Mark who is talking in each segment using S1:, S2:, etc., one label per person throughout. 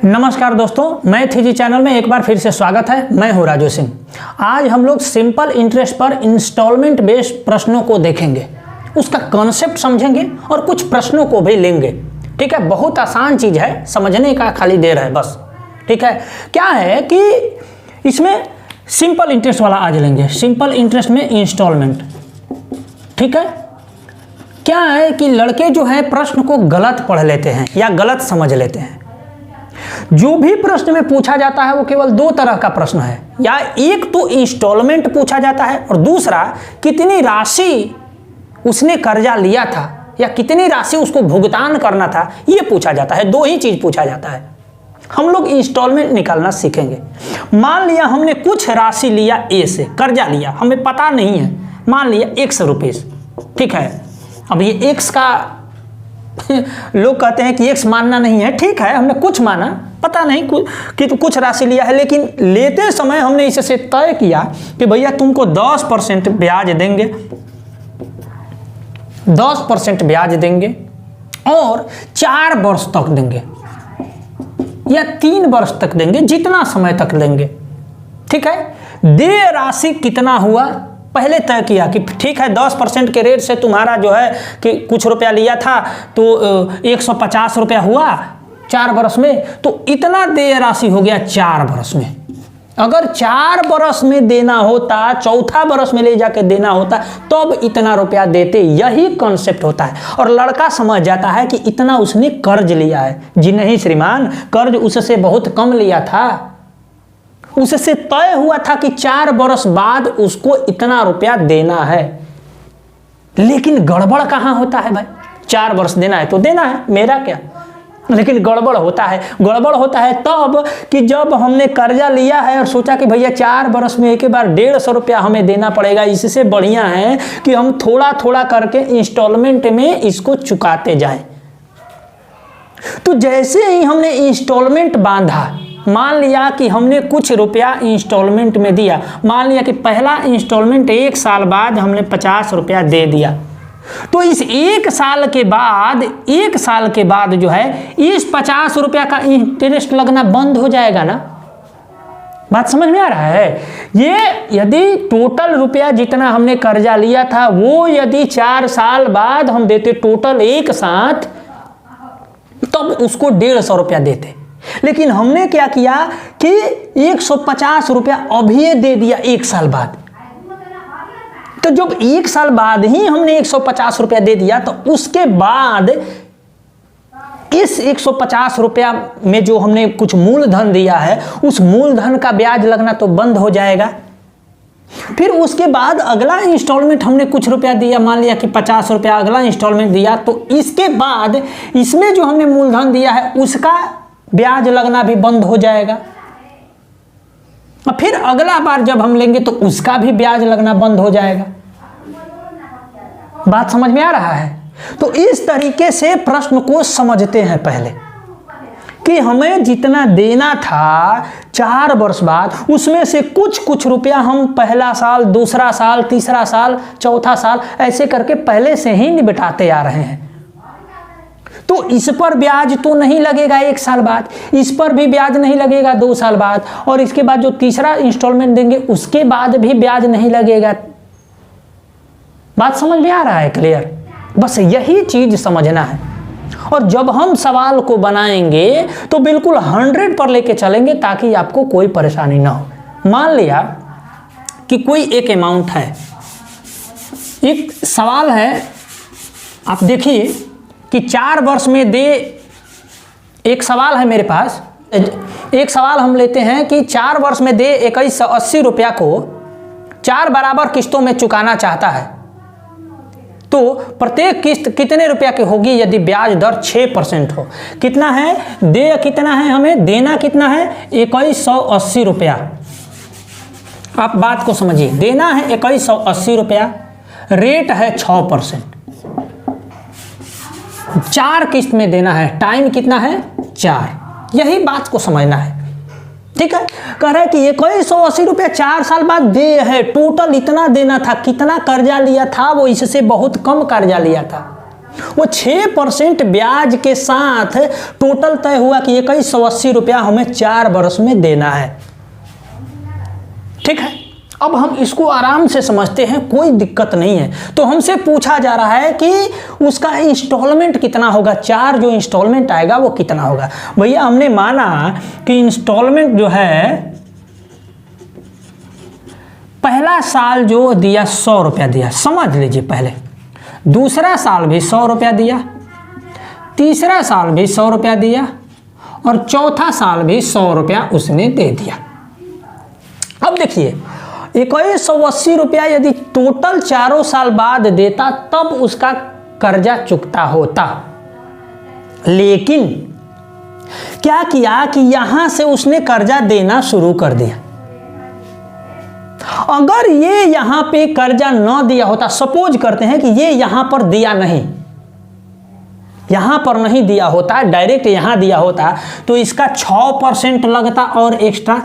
S1: नमस्कार दोस्तों, मैं थी जी चैनल में एक बार फिर से स्वागत है। मैं हूं राजू सिंह। आज हम लोग सिंपल इंटरेस्ट पर इंस्टॉलमेंट बेस्ड प्रश्नों को देखेंगे, उसका कॉन्सेप्ट समझेंगे और कुछ प्रश्नों को भी लेंगे। ठीक है, बहुत आसान चीज़ है, समझने का खाली देर है बस। ठीक है, क्या है कि इसमें सिंपल इंटरेस्ट वाला आज लेंगे। सिंपल इंटरेस्ट में इंस्टॉलमेंट। ठीक है, क्या है कि लड़के जो है प्रश्न को गलत पढ़ लेते हैं या गलत समझ लेते हैं। जो भी प्रश्न में पूछा जाता है वो केवल दो तरह का प्रश्न है, या एक तो इंस्टॉलमेंट पूछा जाता है और दूसरा कितनी राशि उसने कर्जा लिया था या कितनी राशि उसको भुगतान करना था, ये पूछा जाता है। दो ही चीज पूछा जाता है। हम लोग इंस्टॉलमेंट निकालना सीखेंगे। मान लिया हमने कुछ राशि लिया, ए से कर्जा लिया, हमें पता नहीं है, मान लिया 100 रुपये। ठीक है, अब ये एक्स का लोग कहते हैं कि एक्स मानना नहीं है। ठीक है, हमने कुछ माना, पता नहीं कि तो कुछ राशि लिया है, लेकिन लेते समय हमने इससे तय किया कि भैया तुमको 10% ब्याज देंगे, 10% ब्याज देंगे और 4 वर्ष तक देंगे या 3 वर्ष तक देंगे, जितना समय तक लेंगे। ठीक है, देय राशि कितना हुआ पहले तय किया कि ठीक है 10% के रेट से तुम्हारा जो है कि कुछ रुपया लिया था तो 150 रुपया हुआ 4 वर्ष में, तो इतना देय राशि हो गया 4 वर्ष में। अगर 4 वर्ष में देना होता, चौथा वर्ष में ले जाके देना होता, तब तो इतना रुपया देते। यही कॉन्सेप्ट होता है और लड़का समझ जाता है कि इतना उसने कर्ज लिया है। जी नहीं श्रीमान, कर्ज उससे बहुत कम लिया था, उससे तय हुआ था कि 4 वर्ष बाद उसको इतना रुपया देना है। लेकिन गड़बड़ कहाँ होता है भाई? 4 वर्ष देना है तो देना है, मेरा क्या। लेकिन गड़बड़ होता है, गड़बड़ होता है तब कि जब हमने कर्जा लिया है और सोचा कि भैया 4 वर्ष में एक बार 150 रुपया हमें देना पड़ेगा, इससे बढ़िया है कि हम थोड़ा थोड़ा करके इंस्टॉलमेंट में इसको चुकाते जाएं। तो जैसे ही हमने इंस्टॉलमेंट बांधा, मान लिया कि हमने कुछ रुपया इंस्टॉलमेंट में दिया, मान लिया कि पहला इंस्टॉलमेंट 1 साल बाद हमने 50 रुपया दे दिया, तो इस 1 साल के बाद जो है इस 50 रुपया का इंटरेस्ट लगना बंद हो जाएगा ना। बात समझ में आ रहा है? ये यदि टोटल रुपया जितना हमने कर्जा लिया था वो यदि 4 साल बाद हम देते टोटल एक साथ, तब उसको 150 रुपया देते। लेकिन हमने क्या किया कि 150 रुपया अभी दे दिया 1 साल बाद। तो जब 1 साल बाद ही हमने 150 रुपया दे दिया, तो उसके बाद इस 150 रुपया में जो हमने कुछ मूलधन दिया है, उस मूलधन का ब्याज लगना तो बंद हो जाएगा। फिर उसके बाद अगला इंस्टॉलमेंट हमने कुछ रुपया दिया, मान लिया कि 50 रुपया अगला इंस्टॉलमेंट दिया, तो इसके बाद इसमें जो हमने मूलधन दिया है उसका ब्याज लगना भी बंद हो जाएगा। और फिर अगला बार जब हम लेंगे तो उसका भी ब्याज लगना बंद हो जाएगा। बात समझ में आ रहा है? तो इस तरीके से प्रश्न को समझते हैं पहले कि हमें जितना देना था 4 वर्ष बाद, उसमें से कुछ रुपया हम पहला साल, दूसरा साल, तीसरा साल, चौथा साल ऐसे करके पहले से ही निपटाते आ रहे हैं। तो इस पर ब्याज तो नहीं लगेगा 1 साल बाद, इस पर भी ब्याज नहीं लगेगा 2 साल बाद, और इसके बाद जो तीसरा इंस्टॉलमेंट देंगे उसके बाद भी ब्याज नहीं लगेगा। बात समझ में आ रहा है? क्लियर? बस यही चीज समझना है। और जब हम सवाल को बनाएंगे तो बिल्कुल 100 पर लेके चलेंगे ताकि आपको कोई परेशानी ना हो। मान लिया कि कोई एक अमाउंट है, एक सवाल है, आप देखिए कि 4 वर्ष में दे। एक सवाल है मेरे पास, एक सवाल हम लेते हैं कि 4 वर्ष में दे 2180 रुपया को 4 बराबर किस्तों में चुकाना चाहता है, तो प्रत्येक किस्त कितने रुपया की होगी यदि ब्याज दर 6% हो? कितना है दे, कितना है हमें देना, कितना है 2180 रुपया। आप बात को समझिए, देना है 2180 रुपया, रेट है 6%, 4 किस्त में देना है, टाइम कितना है 4। यही बात को समझना है। ठीक है, कह रहा है कि 2180 रुपया 4 साल बाद दे है, टोटल इतना देना था। कितना कर्जा लिया था वो इससे बहुत कम कर्जा लिया था। वो 6% ब्याज के साथ टोटल तय हुआ कि 2180 रुपया हमें 4 वर्ष में देना है। ठीक है, अब हम इसको आराम से समझते हैं, कोई दिक्कत नहीं है। तो हमसे पूछा जा रहा है कि उसका इंस्टॉलमेंट कितना होगा, 4 जो इंस्टॉलमेंट आएगा वो कितना होगा। भैया हमने माना कि इंस्टॉलमेंट जो है पहला साल जो दिया 100 रुपया दिया, समझ लीजिए पहले, दूसरा साल भी 100 रुपया दिया, तीसरा साल भी 100 रुपया दिया और चौथा साल भी 100 रुपया उसने दे दिया। अब देखिए 2180 रुपया यदि टोटल 4 साल बाद देता तब उसका कर्जा चुकता होता। लेकिन क्या किया कि यहां से उसने कर्जा देना शुरू कर दिया। अगर ये यहां पे कर्जा न दिया होता, सपोज करते हैं कि ये यहां पर दिया नहीं, यहां पर नहीं दिया होता, डायरेक्ट यहां दिया होता, तो इसका 6% लगता और एक्स्ट्रा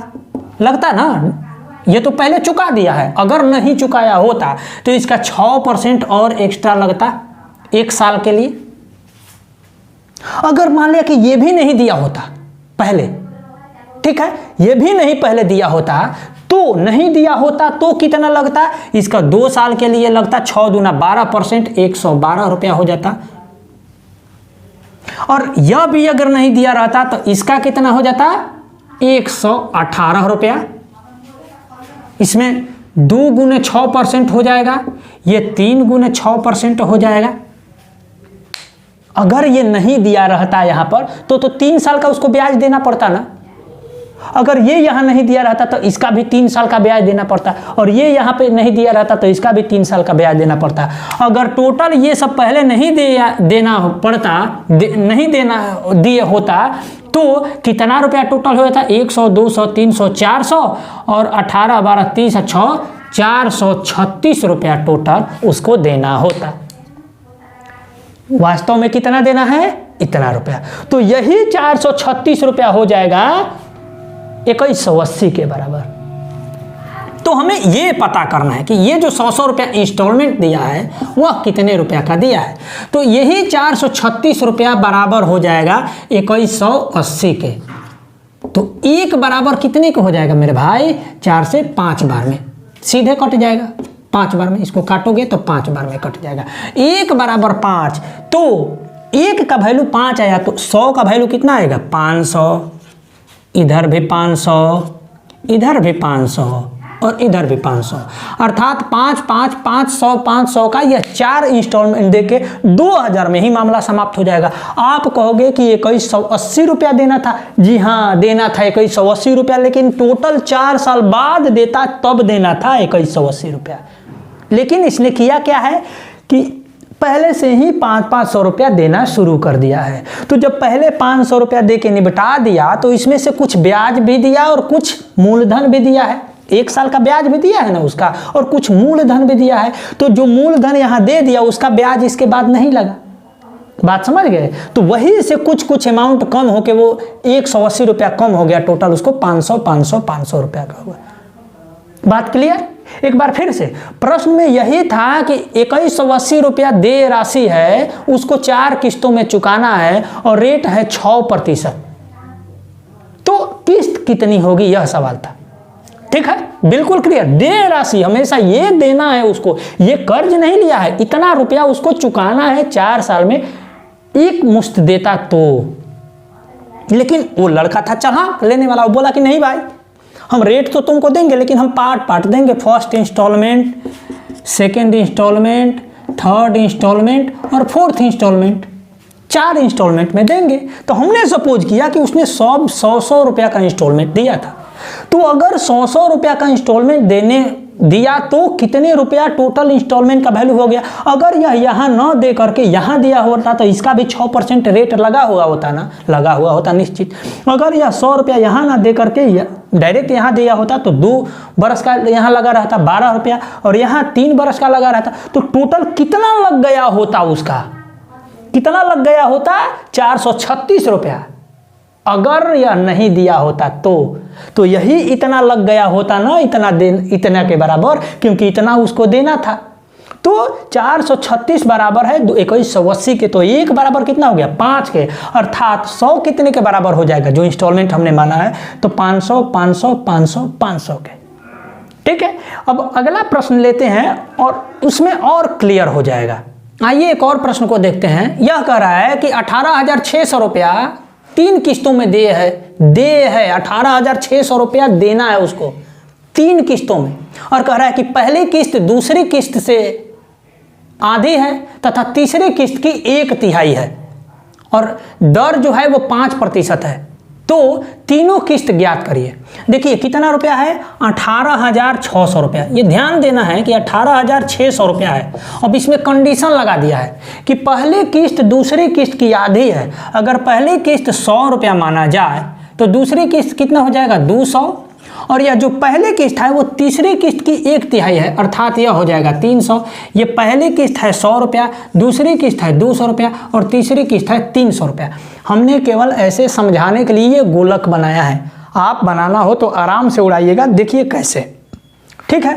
S1: लगता ना। ये तो पहले चुका दिया है, अगर नहीं चुकाया होता तो इसका 6% और एक्स्ट्रा लगता 1 साल के लिए। अगर मान लिया कि ये भी नहीं दिया होता पहले, ठीक है, ये भी नहीं पहले दिया होता, तो नहीं दिया होता तो कितना लगता, इसका 2 साल के लिए लगता 6 दूना 12%, 112 रुपया हो जाता। और यह भी अगर नहीं दिया रहता तो इसका कितना हो जाता, 118 रुपया। इसमें 2 गुने 6% हो जाएगा, ये 3 गुने 6% हो जाएगा। अगर ये नहीं दिया रहता यहां पर तो 3 साल का उसको ब्याज देना पड़ता ना। अगर ये यहां नहीं दिया रहता तो इसका भी 3 साल का ब्याज देना पड़ता, और ये यहां पे नहीं दिया रहता तो इसका भी 3 साल का ब्याज देना पड़ता। अगर टोटल ये सब पहले नहीं देना पड़ता, नहीं देना दिए होता तो कितना रुपया टोटल हो जाता, 100, 200, 300, 400 और 18, 12, 30, 6, 436 रुपया टोटल उसको देना होता। वास्तव में कितना देना है, इतना रुपया। तो यही 436 रुपया हो जाएगा 2180 के बराबर। तो हमें ये पता करना है कि ये जो 100 रुपया इंस्टॉलमेंट दिया है वह कितने रुपया का दिया है। तो यही 436 रुपया बराबर हो जाएगा 2180 के। तो 1 बराबर कितने को हो जाएगा मेरे भाई, 4 से 5 बार में सीधे कट जाएगा। 5 बार में इसको काटोगे तो 5 बार में कट जाएगा। 1 बराबर 5, तो 1 का वैल्यू 5 आया तो 100 का वैल्यू कितना आएगा, 500। इधर भी 500, इधर भी 500 और इधर भी 500, अर्थात 5, 5, 500, 500 का यह 4 इंस्टॉलमेंट देके 2000 में ही मामला समाप्त हो जाएगा। आप कहोगे कि 2180 रुपया देना था, जी हाँ देना था 2180 रुपया, लेकिन टोटल 4 साल बाद देता तब देना था 2180 रुपया। लेकिन इसने किया क्या है कि पहले से ही 500 रुपया देना शुरू कर दिया है। तो जब पहले 500 रुपया दे के निपटा दिया तो इसमें से कुछ ब्याज भी दिया और कुछ मूलधन भी दिया है। 1 साल का ब्याज भी दिया है ना उसका, और कुछ मूलधन भी दिया है। तो जो मूलधन यहाँ दे दिया उसका ब्याज इसके बाद नहीं लगा। बात समझ गए। तो वही से कुछ अमाउंट कम होके वो 180 रुपया कम हो गया, टोटल उसको 500 रुपया का हुआ। बात क्लियर। एक बार फिर से, प्रश्न में यही था कि 2180 रुपया देय राशि है, उसको 4 किस्तों में चुकाना है और रेट है 6%। तो किस्त कितनी होगी यह सवाल था। ठीक है, बिल्कुल क्लियर। देय राशि हमेशा ये देना है उसको, ये कर्ज नहीं लिया है, इतना रुपया उसको चुकाना है 4 साल में, एक मुश्त देता तो। लेकिन वो लड़का था चालाक, लेने वाला, वो बोला कि नहीं भाई हम रेट तो तुमको देंगे लेकिन हम पार्ट देंगे, first instalment, second instalment, third instalment और फोर्थ इंस्टॉलमेंट, 4 इंस्टॉलमेंट में देंगे। तो हमने सपोज किया कि उसने 100 रुपया का इंस्टॉलमेंट दिया था। तो अगर 100 रुपया का इंस्टॉलमेंट देने दिया तो कितने रुपया टोटल इंस्टॉलमेंट का वैल्यू हो गया। अगर यह यहाँ न दे करके यहाँ दिया होता तो इसका भी 6% रेट लगा हुआ होता ना, लगा हुआ होता निश्चित। अगर यह 100 रुपया यहाँ ना दे करके डायरेक्ट यहाँ दिया होता तो 2 बरस का यहाँ लगा रहता 12 रुपया, और यहाँ 3 बरस का लगा रहता, तो टोटल कितना लग गया होता, उसका कितना लग गया होता, 436 रुपया। अगर यह नहीं दिया होता तो यही इतना लग गया होता ना, इतना के बराबर, क्योंकि इतना उसको देना था। तो 436 बराबर है 2180 के, तो 1 बराबर कितना हो गया 5 के, अर्थात 100 कितने के बराबर हो जाएगा जो इंस्टॉलमेंट हमने माना है, तो 500 500 500 500 के। ठीक है, अब अगला प्रश्न लेते हैं और उसमें और क्लियर हो जाएगा। आइए एक और प्रश्न को देखते हैं। यह कह रहा है कि 18,600 रुपया 3 किस्तों में दे है 18,600 रुपया देना है उसको 3 किस्तों में, और कह रहा है कि पहली किस्त दूसरी किस्त से आधी है तथा तीसरी किस्त की 1/3 है, और दर जो है वो 5% है। तो तीनों किस्त ज्ञात करिए। देखिए कितना रुपया है, 18,600 रुपया। ये ध्यान देना है कि 18,600 रुपया है। अब इसमें कंडीशन लगा दिया है कि पहली किस्त दूसरी किस्त की आधी है। अगर पहली किस्त 100 रुपया माना जाए तो दूसरी किस्त कितना हो जाएगा 200, और यह जो पहली किस्त है वो तीसरी किस्त की 1/3 है, अर्थात यह हो जाएगा 300। ये पहली किस्त है 100 रुपया, दूसरी किस्त है 200 रुपया और तीसरी किस्त है 300 रुपया। हमने केवल ऐसे समझाने के लिए ये गोलक बनाया है, आप बनाना हो तो आराम से उड़ाइएगा, देखिए कैसे। ठीक है,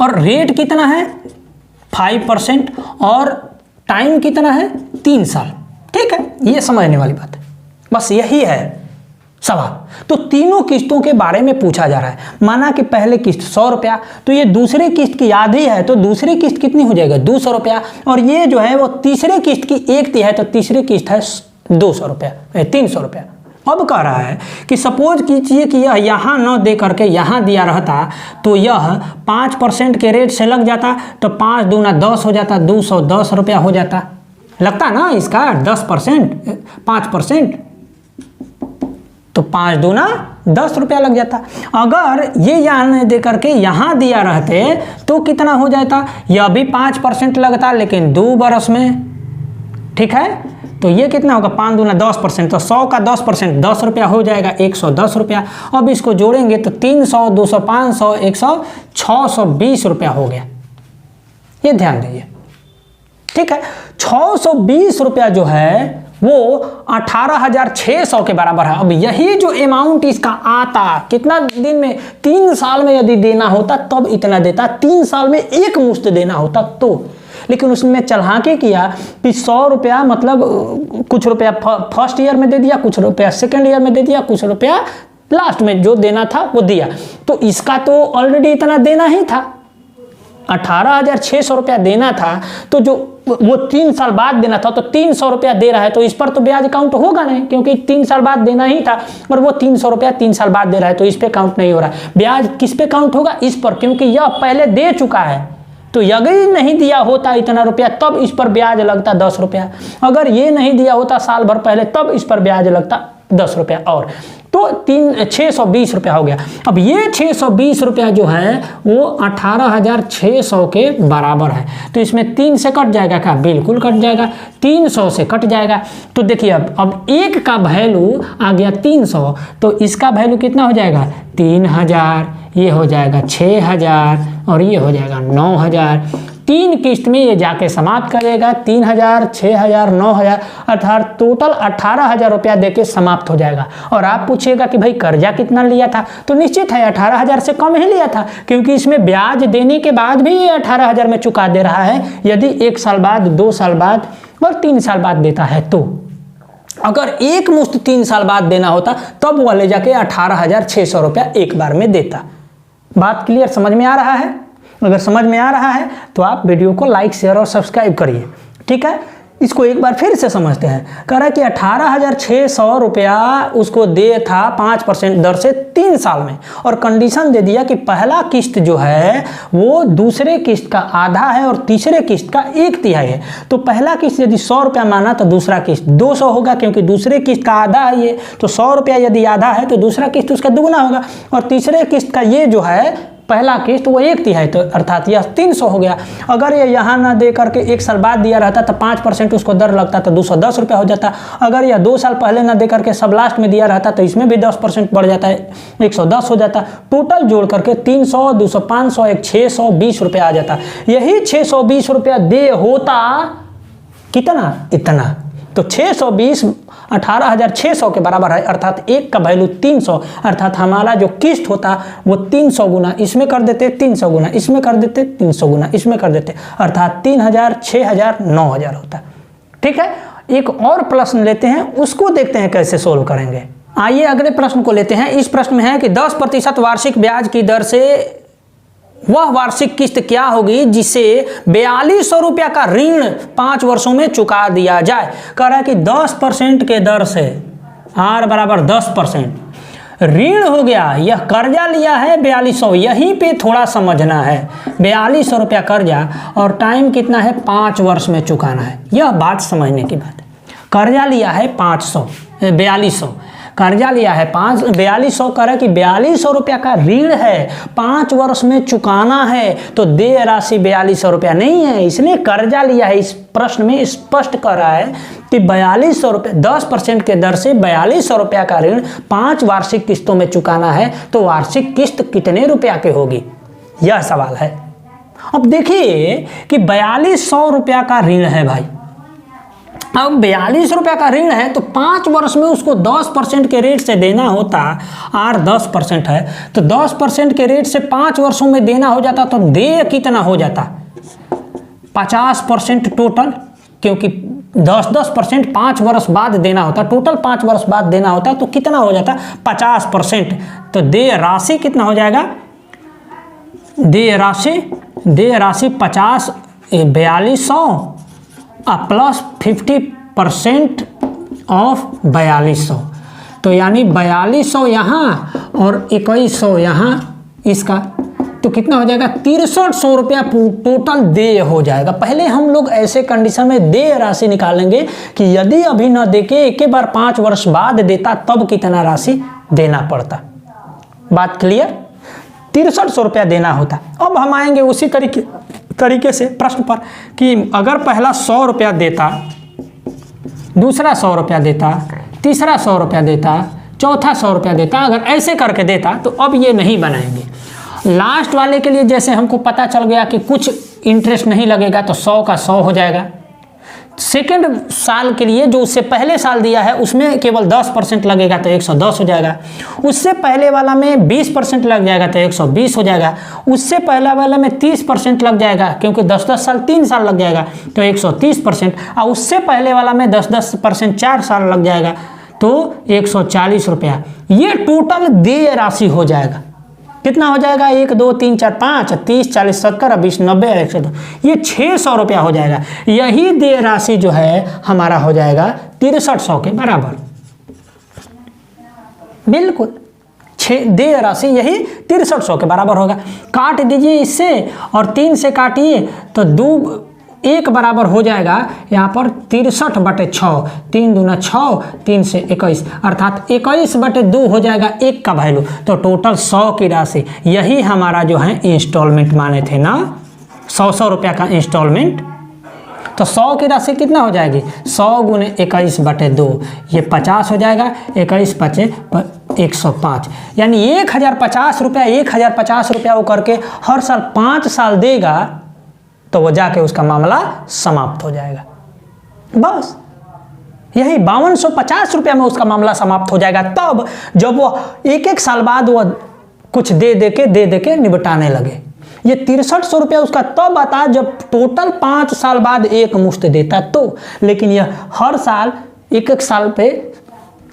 S1: और रेट कितना है 5% और टाइम कितना है 3 साल। ठीक है, ये समझने वाली बात है, बस यही है सवाल। तो तीनों किस्तों के बारे में पूछा जा रहा है। माना कि पहले किस्त 100 रुपया, तो ये दूसरी किस्त की आधी है, तो दूसरी किस्त कितनी हो जाएगा 200 रुपया, और ये जो है वो तीसरी किस्त की 1/3 है, तो तीसरी किस्त है 200 रुपया 300 रुपया। अब कह रहा है कि सपोज कीजिए कि यह यहाँ न दे करके यहाँ दिया रहता, तो यह 5% के रेट से लग जाता, तो 5 दूना 10 हो जाता, 210 रुपया हो जाता। लगता ना इसका 10% 5%, तो 5 दूना 10 रुपया लग जाता। अगर ये यहाँ दे करके यहाँ दिया रहते तो कितना हो जाता, यह भी 5% लगता लेकिन 2 बरस में। ठीक है, तो ये कितना होगा 5 दूना 10%, तो 100 का 10% 10 रुपया हो जाएगा 110 रुपया। अब इसको जोड़ेंगे तो 300 200 500 100 620 रुपया हो गया। ये ध्यान दीजिए। ठीक है, 620 रुपया जो है वो 18,600 के बराबर है। अब यही जो अमाउंट इसका आता, कितना दिन में 3 साल में यदि देना होता तब इतना देता, 3 साल में एक मुश्त देना होता तो, लेकिन उसमें चढ़ाके किया कि 100 रुपया मतलब कुछ रुपया फर्स्ट ईयर में दे दिया, कुछ रुपया सेकेंड ईयर में दे दिया, कुछ रुपया लास्ट में जो देना था वो दिया। तो इसका तो ऑलरेडी इतना देना ही था, 18,600 रुपया देना था, तो जो वो 3 साल बाद देना था, तो 300 रुपया दे रहा है, तो इस पर तो ब्याज काउंट होगा नहीं, क्योंकि 3 साल बाद देना ही था, और वो 300 रुपया 3 साल बाद दे रहा है, तो इस पे काउंट नहीं हो रहा है। ब्याज किस पे काउंट होगा, इस पर, क्योंकि यह पहले दे चुका है। तो यदि नहीं दिया होता इतना रुपया तब इस पर ब्याज लगता 10 रुपया, अगर ये नहीं दिया होता साल भर पहले तब इस पर ब्याज लगता 10 रुपया, और तो 620 रुपया हो गया। अब ये 620 रुपया जो है वो 18,600 के बराबर है, तो इसमें 3 से कट जाएगा क्या, बिल्कुल कट जाएगा, 300 से कट जाएगा। तो देखिए अब 1 का वैल्यू आ गया 300, तो इसका वैल्यू कितना हो जाएगा 3000, ये हो जाएगा 6000 और ये हो जाएगा 9000। 3 किस्त में ये जाके समाप्त करेगा, 3000 6000 9000, अर्थात टोटल 18,000 रुपया देके समाप्त हो जाएगा। और आप पूछिएगा कि भाई कर्जा कितना लिया था, तो निश्चित है 18,000 से कम ही लिया था, क्योंकि इसमें ब्याज देने के बाद भी ये 18,000 में चुका दे रहा है। यदि 1 साल बाद 2 साल बाद और 3 साल बाद देता है, तो अगर एक मुश्त 3 साल बाद देना होता तब वह ले जाके 18,600 रुपया एक बार में देता। बात क्लियर, समझ में आ रहा है? अगर समझ में आ रहा है तो आप वीडियो को लाइक शेयर और सब्सक्राइब करिए। ठीक है, इसको एक बार फिर से समझते हैं। कह रहा है कि 18,600 रुपया उसको दे था 5% दर से 3 साल में, और कंडीशन दे दिया कि पहला किस्त जो है वो दूसरे किस्त का आधा है और तीसरे किस्त का 1/3 है। तो पहला किस्त यदि 100 रुपया माना तो दूसरा किस्त 200 होगा, क्योंकि दूसरे किस्त का आधा है ये, तो 100 रुपया यदि आधा है तो दूसरा किस्त उसका दुगुना होगा, और तीसरे किस्त का ये जो है पहला किस्त वो 1/3 है, तो अर्थात यह 300 हो गया। अगर ये यहाँ ना दे करके 1 साल बाद दिया रहता तो 5% उसको दर लगता तो 210 रुपया हो जाता। अगर यह 2 साल पहले ना दे करके सब लास्ट में दिया रहता तो इसमें भी 10% बढ़ जाता है, 110 हो जाता। टोटल जोड़ करके 300 200 500 एक 620 रुपया आ जाता। यही 620 रुपया दे होता कितना, इतना, तो 620 18,600 के बराबर है, अर्थात एक का वैल्यू 300, अर्थात हमारा जो किस्त होता वो 300 गुना इसमें कर देते, 300 गुना इसमें कर देते, 300 गुना इसमें कर देते, अर्थात 3,000, 6,000, 9,000 होता। ठीक है, एक और प्रश्न लेते हैं, उसको देखते हैं कैसे सोल्व करेंगे। आइए अगले प्रश्न को लेते हैं। इस प्रश्न में है कि 10% वार्षिक ब्याज की दर से वह वार्षिक किस्त क्या होगी जिसे 4200 रुपया का ऋण 5 वर्षों में चुका दिया जाए। कह रहा है कि 10% के दर से R बराबर 10% ऋण हो गया, यह कर्जा लिया है 4200, यहीं पे थोड़ा समझना है। 4200 रुपया कर्जा और टाइम कितना है, 5 वर्ष में चुकाना है, यह बात समझने की बात है। कर्जा लिया है 4200, कर्जा लिया है 4200, कह रहा है कि 4200 रुपया का ऋण है, 5 वर्ष में चुकाना है, तो देय राशि 4200 रुपया नहीं है, इसने कर्जा लिया है। इस प्रश्न में स्पष्ट कर रहा है कि 4200 रुपये 10% के दर से 4200 रुपया का ऋण 5 वार्षिक किस्तों में चुकाना है, तो वार्षिक किस्त कितने रुपया की होगी, यह सवाल है। अब देखिए कि 4200 रुपया का ऋण है भाई, अब 42 रुपया का ऋण है तो 5 वर्ष में उसको 10% के रेट से देना होता, R 10% है, तो 10% के रेट से 5 वर्षों में देना हो जाता, तो देय कितना हो जाता, 50% टोटल, क्योंकि 10% 5 वर्ष बाद देना होता, टोटल 5 वर्ष बाद देना होता, तो कितना हो जाता 50%। तो देय राशि कितना हो जाएगा, देय राशि 50 4200 प्लस 50% ऑफ 4200, तो यानी 4200 यहाँ और 2100 यहाँ, इसका तो कितना हो जाएगा 6300 रुपया टोटल देय हो जाएगा। पहले हम लोग ऐसे कंडीशन में देय राशि निकालेंगे कि यदि अभी न देके एक बार 5 वर्ष बाद देता तब कितना राशि देना पड़ता। बात क्लियर, 6300 रुपया देना होता। अब हम आएंगे उसी तरीके से प्रश्न पर कि अगर पहला 100 रुपया देता, दूसरा 100 रुपया देता, तीसरा 100 रुपया देता, चौथा 100 रुपया देता, अगर ऐसे करके देता तो अब ये नहीं बनाएंगे। लास्ट वाले के लिए जैसे हमको पता चल गया कि कुछ इंटरेस्ट नहीं लगेगा तो 100 का 100 हो जाएगा। सेकेंड साल के लिए जो उससे पहले साल दिया है उसमें केवल 10% लगेगा तो 110 हो जाएगा। उससे पहले वाला में 20% लग जाएगा तो 120 हो जाएगा। उससे पहला वाला में 30% लग जाएगा क्योंकि 10-10 साल 3 साल लग जाएगा तो 130%, और उससे पहले वाला में 10-10% 4 साल लग जाएगा तो 140 रुपया। ये टोटल देय राशि हो जाएगा। कितना हो जाएगा, 1 2 3 4 5 30 40 70 20 90 102, ये 600 रुपया हो जाएगा। यही देय राशि जो है हमारा हो जाएगा 6300 के बराबर। बिल्कुल देय राशि यही 6300 के बराबर होगा। काट दीजिए इससे और 3 से काटिए तो 2 1 बराबर हो जाएगा यहाँ पर 63/6, 3 दूना 6, 3 से 21, अर्थात 21/2 हो जाएगा 1 का वैल्यू। तो टोटल 100 की राशि, यही हमारा जो है इंस्टॉलमेंट माने थे ना, 100 रुपया का इंस्टॉलमेंट। तो 100 की राशि कितना हो जाएगी, 100 × 21/2, ये 50 हो जाएगा, 21 5 105, यानी 1050 रुपया 1050 रुपया वो करके हर साल 5 साल देगा तो वो जाके उसका मामला समाप्त हो जाएगा। बस यही 5250 रुपया में उसका मामला समाप्त हो जाएगा। तब जब वो एक साल बाद वो कुछ दे दे के निपटाने लगे। ये 6300 रुपया उसका तब आता जब टोटल 5 साल बाद एक मुश्त देता तो, लेकिन यह हर साल एक साल पे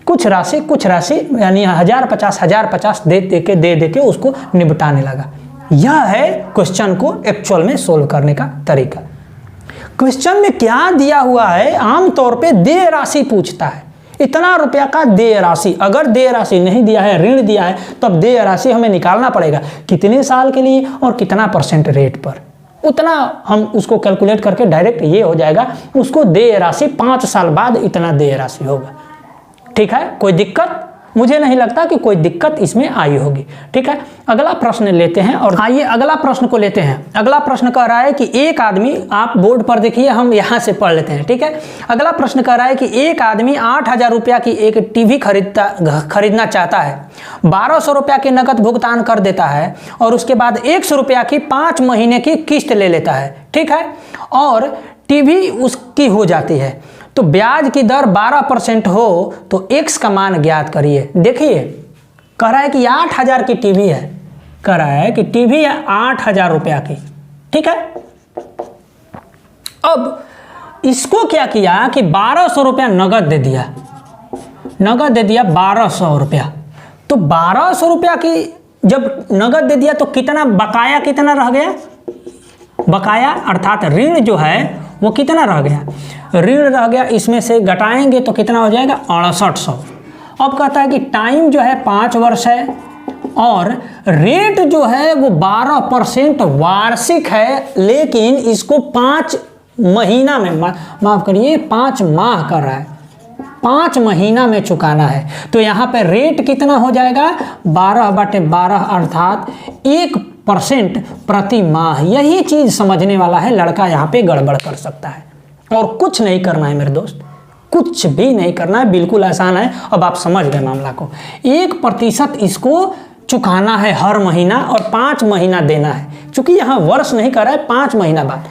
S1: कुछ राशि यानी 1050 दे के उसको निपटाने लगा। यह है क्वेश्चन को एक्चुअल में सोल्व करने का तरीका। क्वेश्चन में क्या दिया हुआ है, आमतौर पे देय राशि पूछता है, इतना रुपया का देय राशि। अगर देय राशि नहीं दिया है, ऋण दिया है, तब देय राशि हमें निकालना पड़ेगा कितने साल के लिए और कितना % रेट पर, उतना हम उसको कैलकुलेट करके डायरेक्ट ये हो जाएगा उसको देय राशि 5 साल बाद इतना देय राशि होगा। ठीक है, कोई दिक्कत? मुझे नहीं लगता कि कोई दिक्कत इसमें आई होगी। ठीक है, अगला प्रश्न लेते हैं और आइए अगला प्रश्न को लेते हैं। अगला प्रश्न कह रहा है कि एक आदमी, आप बोर्ड पर देखिए, हम यहाँ से पढ़ लेते हैं। ठीक है, अगला प्रश्न कह रहा है कि एक आदमी 8000 रुपया की एक टीवी खरीदना चाहता है, 1200 रुपया के नकद भुगतान कर देता है और उसके बाद 100 रुपया की 5 महीने की किस्त ले लेता है। ठीक है, और टीवी उसकी हो जाती है। तो ब्याज की दर 12% हो तो x का मान ज्ञात करिए। देखिए कह रहा है कि 8,000 की टीवी है, कह रहा है कि टीवी है 8,000 रुपया की, ठीक है। अब इसको क्या किया कि 1200 रुपया नगद दे दिया, नगद दे दिया 1200 रुपया। तो 1200 रुपया की जब नगद दे दिया तो कितना बकाया, कितना रह गया बकाया, अर्थात ऋण जो है वो कितना रह गया, ऋण रह गया, इसमें से घटाएंगे तो कितना हो जाएगा 6800। अब कहता है कि टाइम जो है 5 वर्ष है और रेट जो है वो 12% वार्षिक है, लेकिन इसको 5 महीना में, माफ करिए 5 माह कर रहा है, 5 महीना में चुकाना है। तो यहाँ पे रेट कितना हो जाएगा 12/12 अर्थात 1% प्रति माह। यही चीज समझने वाला है लड़का, यहाँ पे गड़बड़ कर सकता है और कुछ नहीं करना है मेरे दोस्त, कुछ भी नहीं करना है, बिल्कुल आसान है। अब आप समझ गए मामला को। 1% इसको चुकाना है हर महीना और 5 महीना देना है। चूंकि यहाँ वर्ष नहीं कर रहा है, 5 महीना बाद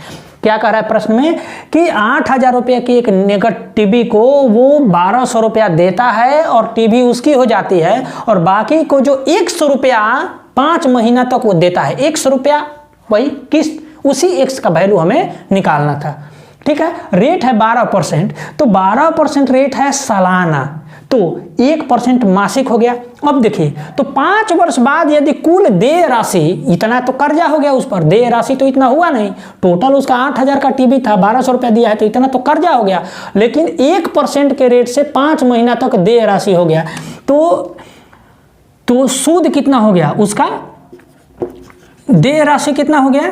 S1: क्या कह रहा है प्रश्न में कि 8,000 रुपये की एक नगद टीवी को वो 1200 रुपया देता है और टीवी उसकी हो जाती है, और बाकी को जो 100 रुपया 5 महीना तक वो देता है, 100 रुपया वही किस्त, उसी x का वैल्यू हमें निकालना था, ठीक है। रेट है 12%, तो 12% रेट है सालाना, तो 1% मासिक हो गया। अब देखिए तो 5 वर्ष बाद यदि कुल देय राशि, इतना तो कर्जा हो गया उस पर, देय राशि तो इतना हुआ नहीं, टोटल उसका 8,000 का टीवी था, 1200 रुपया दिया है तो इतना तो कर्जा हो गया, लेकिन 1% के रेट से 5 महीना तक देय राशि हो गया। तो सूद कितना हो गया उसका, देय राशि कितना हो गया,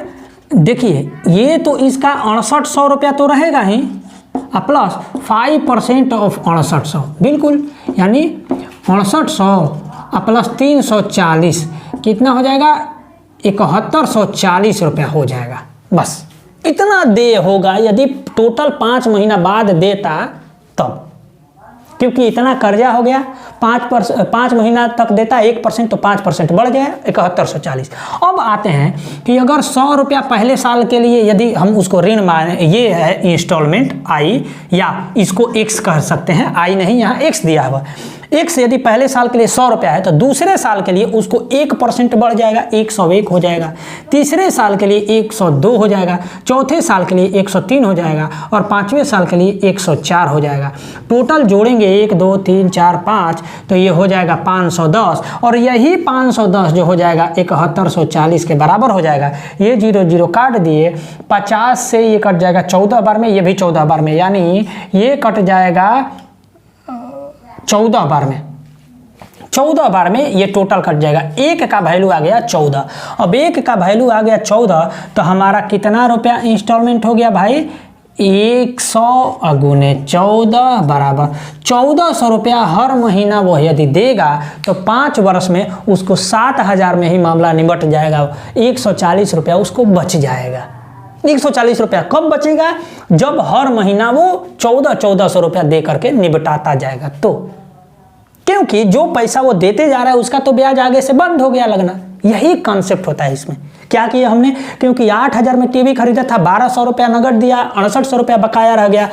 S1: देखिए ये तो इसका 6800 रुपया तो रहेगा ही, प्लस 5% ऑफ 6800, बिल्कुल, यानी 6800 प्लस 340 कितना हो जाएगा 7140 रुपया हो जाएगा। बस इतना देय होगा यदि टोटल 5 महीना बाद देता तब, क्योंकि इतना कर्जा हो गया, 5 महीना तक देता 1% तो 5% बढ़ गया 7140। अब आते हैं कि अगर 100 रुपया पहले साल के लिए यदि हम उसको ऋण माने, ये है इंस्टॉलमेंट आई, या इसको x कह सकते हैं, आई नहीं यहाँ x दिया हुआ, x यदि पहले साल के लिए 100 रुपया है तो दूसरे साल के लिए उसको 1% बढ़ जाएगा, 101 हो जाएगा, तीसरे साल के लिए 102 हो जाएगा, चौथे साल के लिए 103 हो जाएगा और 5वें साल के लिए 104 हो जाएगा। टोटल जोड़ेंगे 1 2 3 4 5 तो ये हो जाएगा 510, और यही 510 जो हो जाएगा 7140 के बराबर हो जाएगा। ये 0 0 काट दिए, 50 से ये कट जाएगा 14 बार में, ये भी 14 बार में, यानी ये कट जाएगा 14 बार में, 14 बार में ये टोटल कट जाएगा। 1 का वैल्यू आ गया 14। अब 1 का वैल्यू आ गया 14 तो हमारा कितना रुपया इंस्टॉलमेंट हो गया भाई, 100 गुने 14 बराबर 1400 रुपया हर महीना वो यदि देगा तो 5 वर्ष में उसको 7000 में ही मामला निपट जाएगा। 140 रुपया उसको बच जाएगा। 140 रुपया कब बचेगा, जब हर महीना वो 1400 रुपया दे करके निपटाता जाएगा। तो क्योंकि जो पैसा वो देते जा रहा है उसका तो ब्याज आगे से बंद हो गया लगना, यही कॉन्सेप्ट होता है इसमें। क्या किया हमने, क्योंकि 8000 में टीवी खरीदा था, 1200 रुपया नगद दिया, 6800 रुपया बकाया रह गया,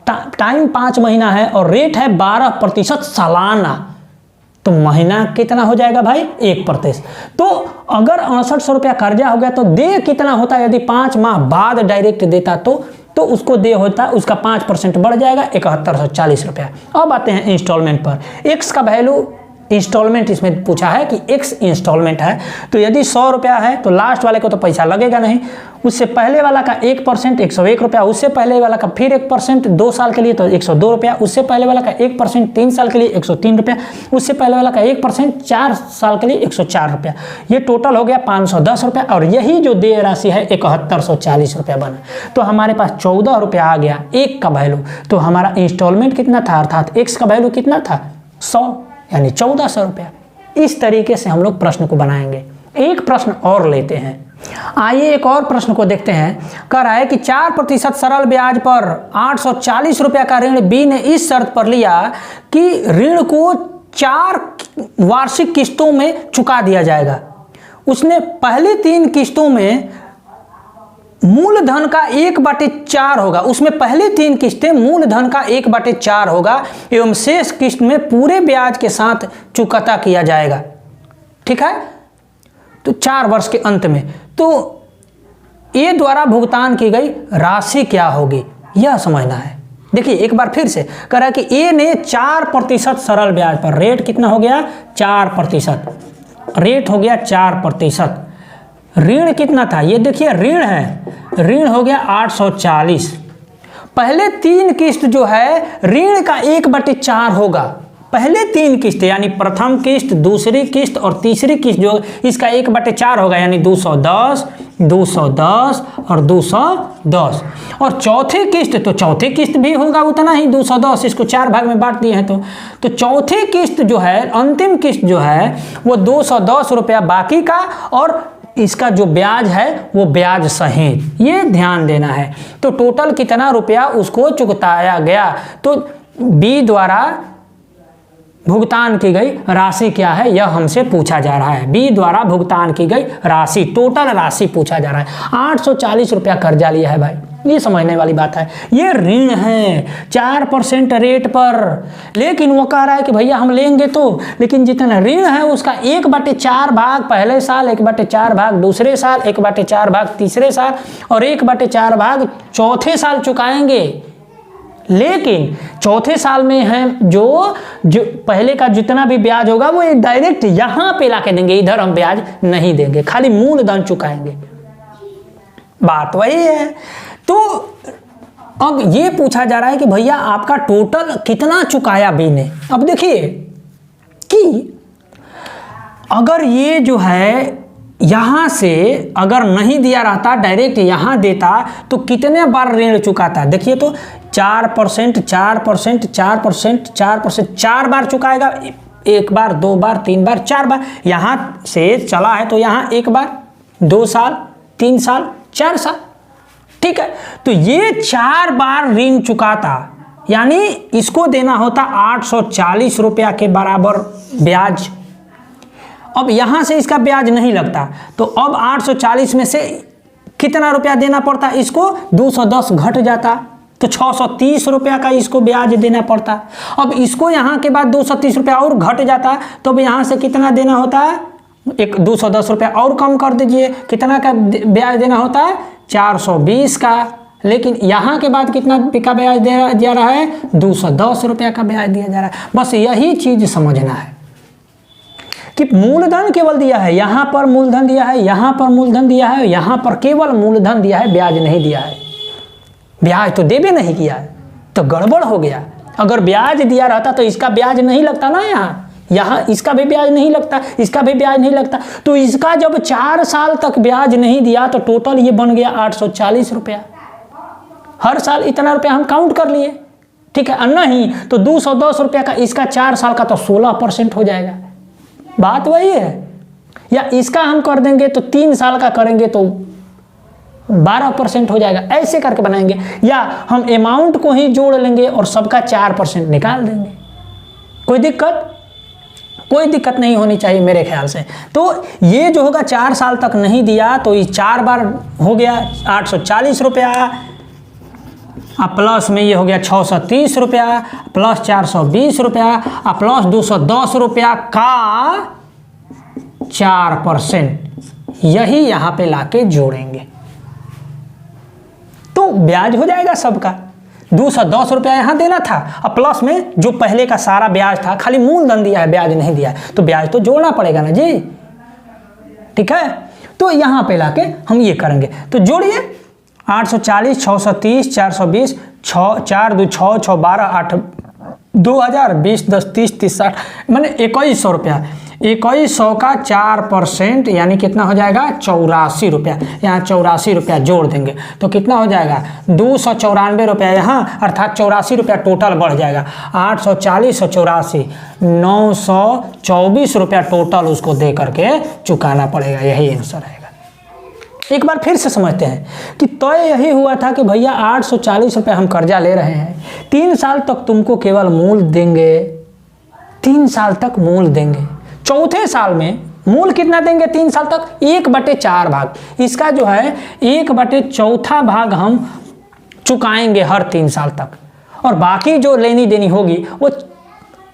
S1: टाइम 5 महीना है और रेट है 12% सालाना, तो महीना कितना हो जाएगा भाई 1%। तो अगर 6800 रुपया कर्जा हो गया तो दे कितना होता है, यदि 5 माह बाद डायरेक्ट देता तो उसको दे होता, उसका 5% बढ़ जाएगा 7140 रुपया। अब आते हैं इंस्टॉलमेंट पर। एक्स का वैल्यू इंस्टॉलमेंट इसमें पूछा है कि एक्स इंस्टॉलमेंट है, तो यदि 100 रुपया है तो लास्ट वाले को तो पैसा लगेगा नहीं, उससे पहले वाला का 1% 101 रुपया, उससे पहले वाला का फिर 1% 2 साल के लिए तो 102 रुपया, उससे पहले वाला का 1% 3 साल के लिए 103 रुपया, उससे पहले वाला का 1% 4 साल के लिए 104 रुपया। ये टोटल हो गया 510 रुपया, और यही जो देय राशि है 7140 रुपया बना। तो हमारे पास 14 रुपया आ गया 1 का वैल्यू। तो हमारा इंस्टॉलमेंट कितना था, अर्थात एक्स का वैल्यू कितना था 100, यानी 1400 रुपया। इस तरीके से हम लोग प्रश्न को बनाएंगे। एक प्रश्न और लेते हैं, आइए एक और प्रश्न को देखते हैं। कह रहा है कि 4% सरल ब्याज पर 840 रुपया का ऋण बी ने इस शर्त पर लिया कि ऋण को 4 वार्षिक किस्तों में चुका दिया जाएगा। उसने पहली 3 किस्तों में मूलधन का 1/4 होगा, उसमें पहले 3 किस्तें मूलधन का 1/4 होगा एवं शेष किस्त में पूरे ब्याज के साथ चुकता किया जाएगा। ठीक है, तो 4 वर्ष के अंत में तो ए द्वारा भुगतान की गई राशि क्या होगी यह समझना है। देखिए एक बार फिर से कह रहा है कि ए ने 4% सरल ब्याज पर, रेट कितना हो गया 4%, रेट हो गया 4%। ऋण कितना था, ये देखिए ऋण है, ऋण हो गया 840। पहले 3 किस्त जो है ऋण का 1/4 होगा, पहले 3 किस्त यानी प्रथम किस्त, दूसरी किस्त और तीसरी किस्त जो इसका 1/4 होगा, यानी 210, 210 और 210। और चौथी किस्त, तो चौथी किस्त भी होगा उतना ही 210, इसको 4 भाग में बांट दिए हैं। तो चौथी किस्त जो है, अंतिम किस्त जो है वो 210 रुपया बाकी का, और इसका जो ब्याज है वो ब्याज सहित, ये ध्यान देना है। तो टोटल कितना रुपया उसको चुकताया गया, तो बी द्वारा भुगतान की गई राशि क्या है यह हमसे पूछा जा रहा है। बी द्वारा भुगतान की गई राशि, टोटल राशि पूछा जा रहा है। 840 रुपया कर्जा लिया है भाई, ये समझने वाली बात है। ये ऋण है 4% रेट पर, लेकिन वो कह रहा है कि भैया हम लेंगे तो, लेकिन जितना ऋण है उसका 1/4 भाग पहले साल, 1/4 भाग दूसरे साल, 1/4 भाग तीसरे साल और 1/4 भाग चौथे साल चुकाएंगे। लेकिन चौथे साल में है जो पहले का जितना भी ब्याज होगा वो डायरेक्ट यहां पे लाके देंगे, इधर हम ब्याज नहीं देंगे, खाली मूलधन चुकाएंगे। बात वही है। तो अब ये पूछा जा रहा है कि भैया आपका टोटल कितना चुकाया बी ने। अब देखिए कि अगर ये जो है यहां से अगर नहीं दिया रहता, डायरेक्ट यहां देता तो कितने बार ऋण चुकाता। देखिए तो 4%, 4%, 4%, 4%, 4 बार चुकाएगा, 1 बार, 2 बार, 3 बार, 4 बार। यहां से चला है तो यहां 1 बार, 2 साल, 3 साल, 4 साल। ठीक है, तो ये 4 बार ऋण चुकाता, यानी इसको देना होता 840 रुपया के बराबर ब्याज। अब यहां से इसका ब्याज नहीं लगता, तो अब 840 में से कितना रुपया देना पड़ता, इसको 210 घट जाता, तो 630 रुपया का इसको ब्याज देना पड़ता। अब इसको यहां के बाद 230 रुपया और घट जाता, तो अब यहां से कितना देना होता है, एक 210 रुपया और कम कर दीजिए, कितना का ब्याज देना होता है 420 का। लेकिन यहाँ के बाद कितना का ब्याज दिया रहा है, 210 रुपया का ब्याज दिया जा रहा है। बस यही चीज समझना है कि मूलधन केवल दिया है, यहाँ पर मूलधन दिया है, यहाँ पर मूलधन दिया है, यहाँ पर केवल मूलधन दिया है, ब्याज नहीं दिया है। ब्याज तो देवे नहीं किया है, तो गड़बड़ हो गया। अगर ब्याज दिया रहता तो इसका ब्याज नहीं लगता ना, यहाँ इसका भी ब्याज नहीं लगता, इसका भी ब्याज नहीं लगता। तो इसका जब 4 साल तक ब्याज नहीं दिया तो टोटल ये बन गया 840 रुपया। हर साल इतना रुपया हम काउंट कर लिए, ठीक है। नहीं तो 210 रुपया का इसका 4 साल का तो 16% हो जाएगा। बात वही है। या इसका हम कर देंगे तो 3 साल का करेंगे तो 12% हो जाएगा, ऐसे करके बनाएंगे। या हम अमाउंट को ही जोड़ लेंगे और सबका 4% निकाल देंगे। कोई दिक्कत नहीं होनी चाहिए मेरे ख्याल से। तो ये जो होगा 4 साल तक नहीं दिया तो ये 4 बार हो गया 840 रुपया, प्लस में ये हो गया 630 रुपया, प्लस 420 रुपया, प्लस 210 रुपया का 4%, यही यहाँ पे लाके जोड़ेंगे तो ब्याज हो जाएगा सबका। 210 रुपया यहाँ देना था, अब प्लस में जो पहले का सारा ब्याज था, खाली मूलधन दिया है, ब्याज नहीं दिया है, तो ब्याज तो जोड़ना पड़ेगा ना जी, ठीक है। तो यहाँ पे लाके हम ये करेंगे, तो जोड़िए 840, 630, 420, 4 2 6 6 12 8 2000 20 10 30 30 60 मैंने 2100 रुपया। 2100 का 4% यानी कितना हो जाएगा 84 रुपया। यहाँ 84 रुपया जोड़ देंगे तो कितना हो जाएगा 294 रुपया यहाँ, अर्थात 84 रुपया टोटल बढ़ जाएगा। 840 और 84 924 रुपया टोटल उसको दे करके चुकाना पड़ेगा, यही आंसर रहेगा। एक बार फिर से समझते हैं कि तय यही हुआ था कि भैया 840 रुपये हम कर्जा ले रहे हैं, 3 साल तक तुमको केवल मूल देंगे, 3 साल तक मूल देंगे। चौथे साल में मूल कितना देंगे 3 साल तक? 1/4 भाग। इसका जो है 1/4 भाग हम चुकाएंगे हर 3 साल तक, और बाकी जो लेनी देनी होगी वो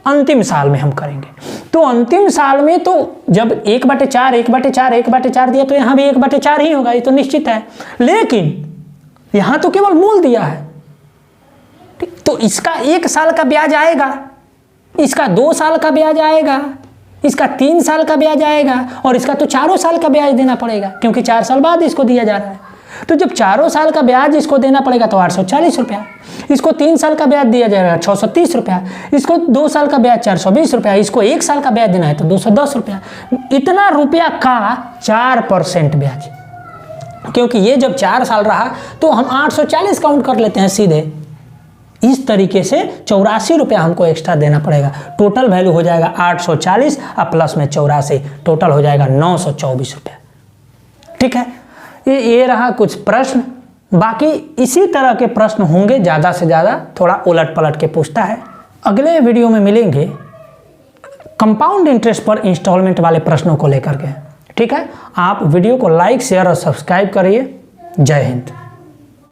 S1: अंतिम साल में हम करेंगे। तो अंतिम साल में तो जब 1/4 दिया तो यहाँ भी 1/4 ही होगा, ये तो निश्चित है। लेकिन यहाँ तो केवल मूल दिया है, तो इसका 1 साल का ब्याज आएगा, इसका 2 साल का ब्याज आएगा, इसका 3 साल का ब्याज आएगा, और इसका तो 4 साल का ब्याज देना पड़ेगा, क्योंकि 4 साल बाद इसको दिया जा रहा है। तो जब 4 साल का ब्याज इसको देना पड़ेगा तो 840 रुपया, इसको 3 साल का ब्याज दिया जाएगा 630 रुपया, इसको 2 साल का ब्याज 420 रुपया, इसको 1 साल का ब्याज देना है तो 210 रुपया। इतना रुपया का 4% ब्याज, क्योंकि ये जब 4 साल रहा तो हम 840 काउंट कर लेते हैं सीधे। इस तरीके से 84 रुपया हमको एक्स्ट्रा देना पड़ेगा। टोटल वैल्यू हो जाएगा 840 और प्लस में 84, टोटल हो जाएगा 924 रुपया। ठीक है, ये रहा कुछ प्रश्न। बाकी इसी तरह के प्रश्न होंगे, ज़्यादा से ज़्यादा थोड़ा उलट पलट के पूछता है। अगले वीडियो में मिलेंगे कंपाउंड इंटरेस्ट पर इंस्टॉलमेंट वाले प्रश्नों को लेकर के। ठीक है, आप वीडियो को लाइक, शेयर और सब्सक्राइब करिए। जय हिंद।